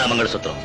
నా మంగళసూత్రం.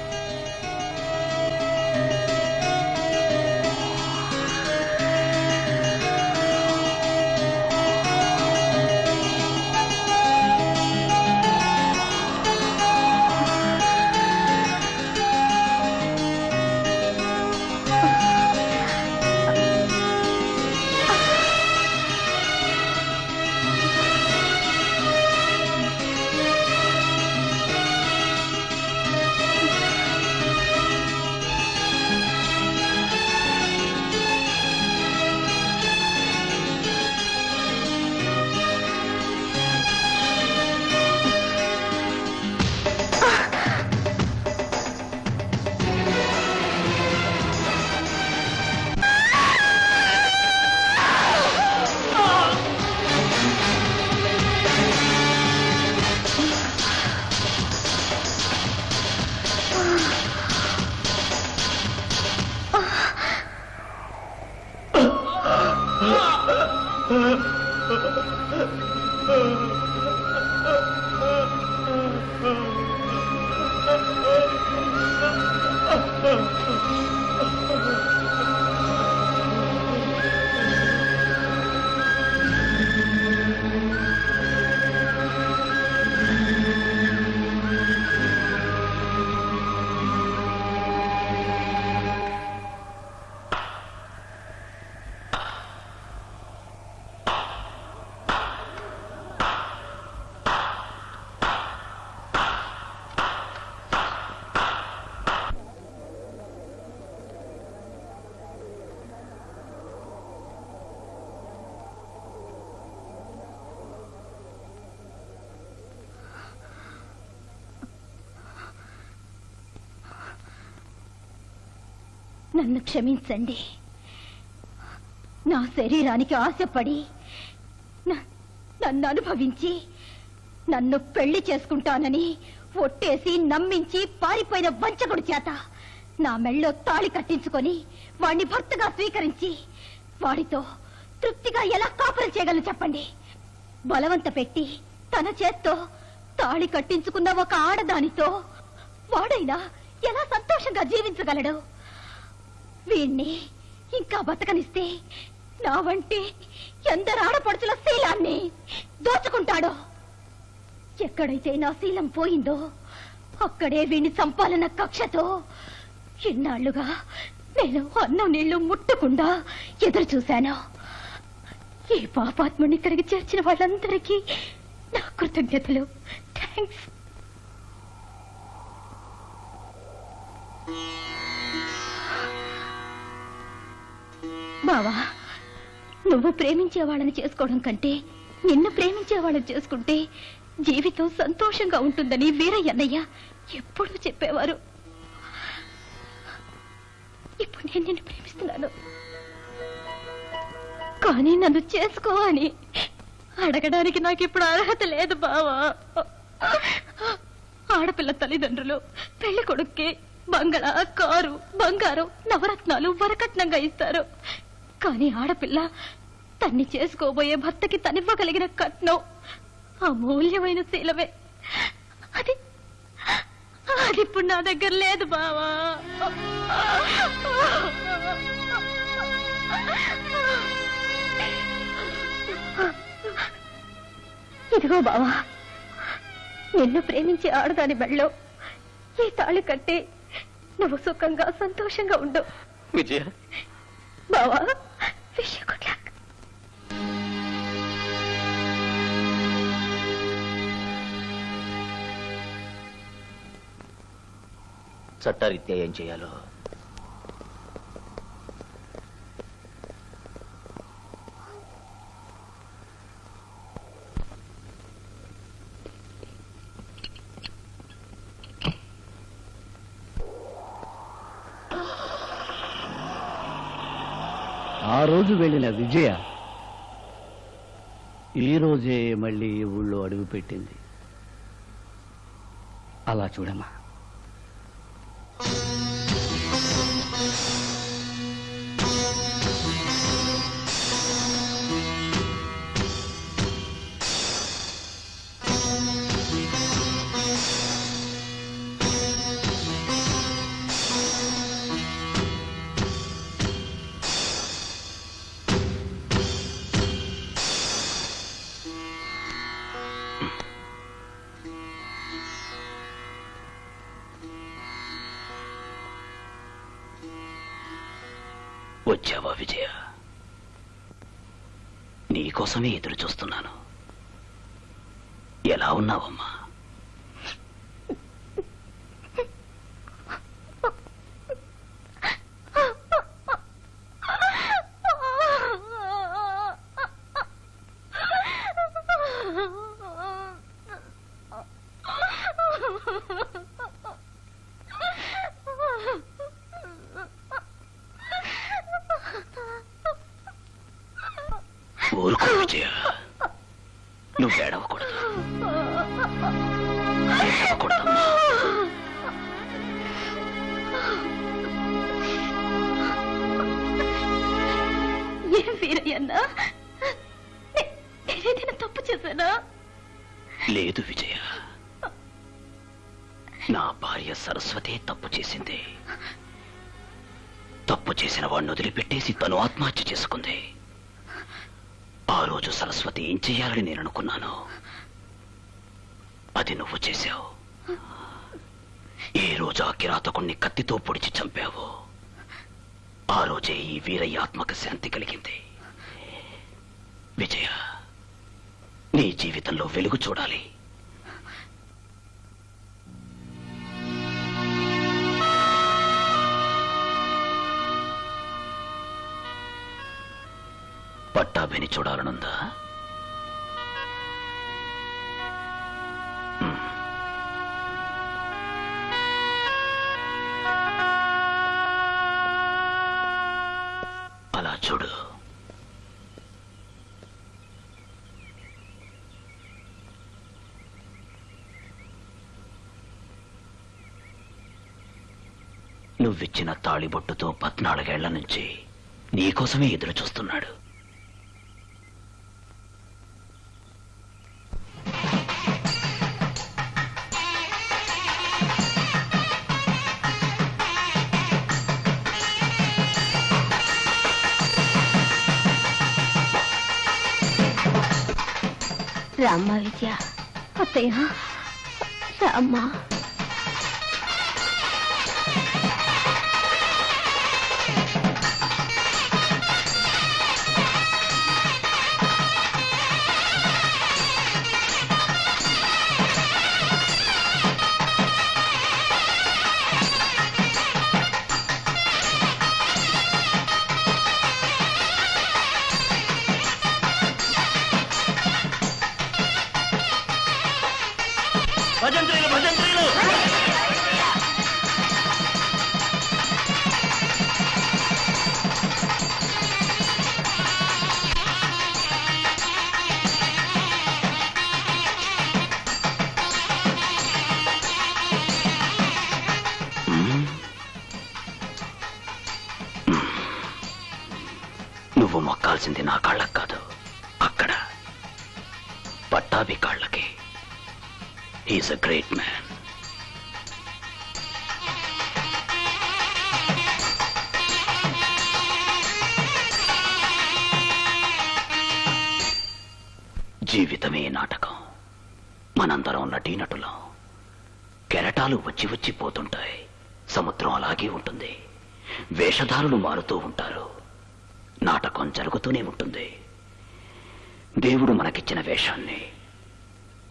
నన్ను క్షమించండి. నా శరీరానికి ఆశపడి నన్ను అనుభవించి నన్ను పెళ్లి చేసుకుంటానని ఒట్టేసి నమ్మించి పారిపోయిన వంచకుడి చేత నా మెళ్ళో తాళి కట్టించుకొని వాణ్ణి భర్తగా స్వీకరించి వాడితో తృప్తిగా ఎలా కాపురం చేయగలను చెప్పండి. బలవంత పెట్టి తన చేత్తో తాళి కట్టించుకున్న ఒక ఆడదానితో వాడైనా ఎలా సంతోషంగా జీవించగలడు? వీణ్ణి ఇంకా బతకనిస్తే నా వంటి ఎందరు ఆడపడుచుల శీలాన్ని దోచుకుంటాడో. ఎక్కడైతే నా శీలం పోయిందో అక్కడే వీణ్ణి చంపాలన్న కక్షతో ఇన్నాళ్లుగా నేను అన్నం నీళ్లు ముట్టకుండా ఎదురు చూశాను. ఈ పాపాత్ముని ఇక్కడికి చేర్చిన వాళ్ళందరికీ నా కృతజ్ఞతలు. థ్యాంక్స్. బావా, నువ్వు ప్రేమించే వాళ్ళని చేసుకోవడం కంటే నిన్ను ప్రేమించే వాళ్ళని చేసుకుంటే జీవితం సంతోషంగా ఉంటుందని వీరయ్యన్నయ్య ఎప్పుడూ చెప్పేవారు. ఇప్పుడు నేను నిన్ను ప్రేమిస్తున్నాను, కానీ నన్ను చేసుకో అని అడగడానికి నాకు ఇప్పుడు అర్హత లేదు బావా. ఆడపిల్ల తల్లిదండ్రులు పెళ్లి కొడుక్కి బంగళా, కారు, బంగారం, నవరత్నాలు వరకట్నంగా ఇస్తారు. కానీ ఆడపిల్ల తన్ని చేసుకోబోయే భర్తకి తనివ్వగలిగిన కట్నం అమూల్యమైన శీలమే. అది ఇప్పుడు నా దగ్గర లేదు బావా. ఇదిగో బావా, నిన్ను ప్రేమించే ఆడదాని మెళ్ళో ఈ తాళి కట్టి నువ్వు సుఖంగా సంతోషంగా ఉండు. విజయ బావా, wish you good luck. చట్టరీత్యా ఏం చేయాలో ఆ రోజు వెళ్ళిన విజయ ఈ రోజే మళ్ళీ ఊళ్ళో అడుగు పెట్టింది. అలా చూడమ్మా. వచ్చావా విజయ? నీకోసమే ఎదురు చూస్తున్నాను. ఎలా ఉన్నావమ్మా? ఊరుకో విజయ, నువ్వు ఏడవకూడదు. ఏడవకూడదమ్మా. ఏం వీరయ్యన్నా, నేనేదైనా తప్పు చేశానా? లేదు విజయ, నా భార్య సరస్వతి తప్పు చేసింది. తప్పు చేసిన వాడిని వదిలిపెట్టేసి తను ఆత్మహత్య చేసుకుంది. ఆ రోజు సరస్వతి ఏం చెయ్యాలని నేను అనుకున్నాను, అది నువ్వు చేశావు. ఏ రోజు ఆ కిరాతకుణ్ణి కత్తితో పొడిచి చంపావు, ఆ రోజే ఈ వీరయ్య ఆత్మకు శాంతి కలిగింది. విజయ, నీ జీవితంలో వెలుగు చూడాలి. పట్టాభిని చూడాలనుందా? అలా చూడు. నువ్విచ్చిన తాళిబొట్టుతో 14 ఏళ్ల నుంచి నీకోసమే ఎదురు చూస్తున్నాడు. రామ్మా విజయ. అత్తయ్య, రామ్మా. భజంత్రీలు, భజంత్రీలు! నువ్వు మొక్కాల్సింది నా కాళ్ళకు కాదు, అక్కడ పట్టాభి కాళ్ళకి. He's a great man. జీవితమే నాటకం. మనందరం నటీనటులం. కెరటాలు వచ్చి వచ్చి పోతుంటాయి. సముద్రం అలాగే ఉంటుంది. వేషధారులు మారుతూ ఉంటారు. నాటకం జరుగుతూనే ఉంటుంది. దేవుడు మనకిచ్చిన వేషాన్ని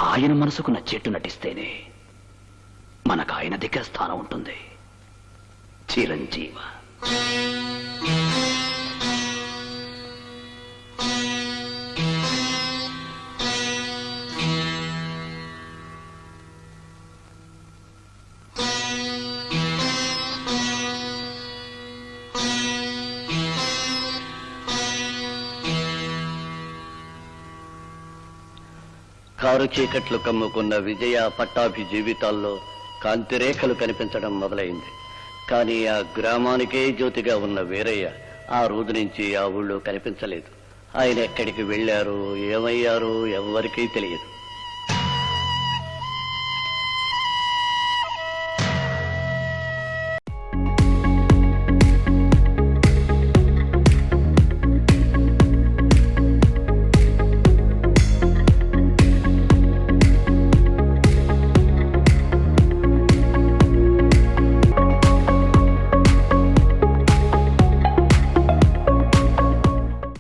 ఆయన మనసుకు నచ్చేట్టు నటిస్తేనే మనకు ఆయన దగ్గర స్థానం ఉంటుంది. చిరంజీవ. కారు చీకట్లు కమ్ముకున్న విజయ పట్టాభి జీవితాల్లో కాంతిరేఖలు కనిపించడం మొదలైంది. కానీ ఆ గ్రామానికే జ్యోతిగా ఉన్న వీరయ్య ఆ రోజు నుంచి ఆ ఊళ్ళో కనిపించలేదు. ఆయన ఎక్కడికి వెళ్ళారో ఏమయ్యారో ఎవ్వరికీ తెలియదు.